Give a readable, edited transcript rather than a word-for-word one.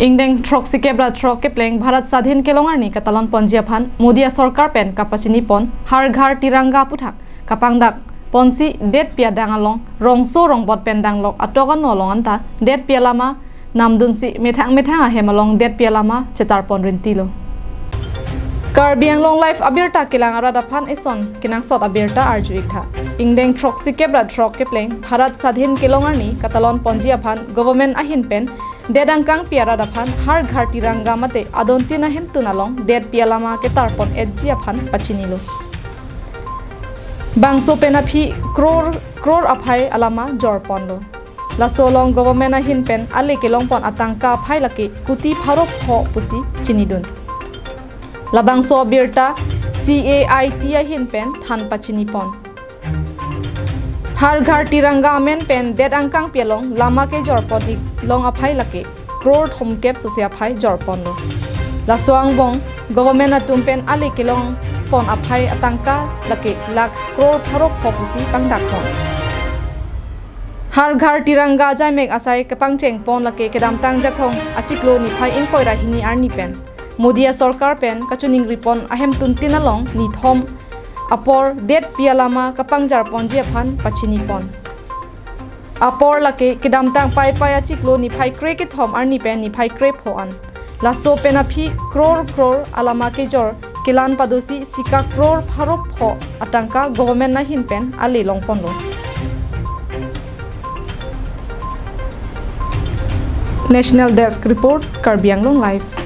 Ingdeng trok sikebra trok kepleng Bharat Sadhin kelongarni katalon ponjiaphan Modia sorkar pen kapachini pon Har Ghar Tiranga puthak kapangdak ponsi det pia dangalong rongso rongbot pen danglok atokan nolong anta det pia lama namdunsi methang ahemalong det pia lama cetar pon rintilo Karbiang long life abirta kilang aradaphan ison kinang sot abirta arjuikha Ingdeng trok sikebra trok kepleng Bharat Sadhin kelongarni katalon ponjiaphan government ahin pen Dedangkang piara daphan Har Ghar Tiranga mate adontina hem tunalong det pialama ke tarpon edjiaphan pachinilo bangso penapi crore aphai alama jorponlo lasolong government ahin pen ale kelong pon atangka phai laki kuti pharo pho pusi chinidun labangso birta CAIT ahin pen than pachini pon Har Ghar Tiranga men pen det angkang pialong lama ke jorpon long aphai lake crore thom kep sosia phai jorpon lo lasoang bong government atum pen ali kelong pon aphai atangka lake lak crore tharo phopusi pangdak thon Har Ghar Tiranga jaimek asai kapang cheng pon lake kedam tang jakhong achiklo ni phai in koira hini arni pen Modia sorkar pen kachuning ripon ahem tuntinalong ni thom apor det pialama kapang jarpon jiaphan pachini pon apor lake kedam tang pai achiklo ni phai kre ke thom arni pen ni phai kre phoan laso penaphi crore alama ke jor kilan padosi sika crore pharo pho atangka government na hin pen ali longpon lo National Desk Report Karbiang Long Live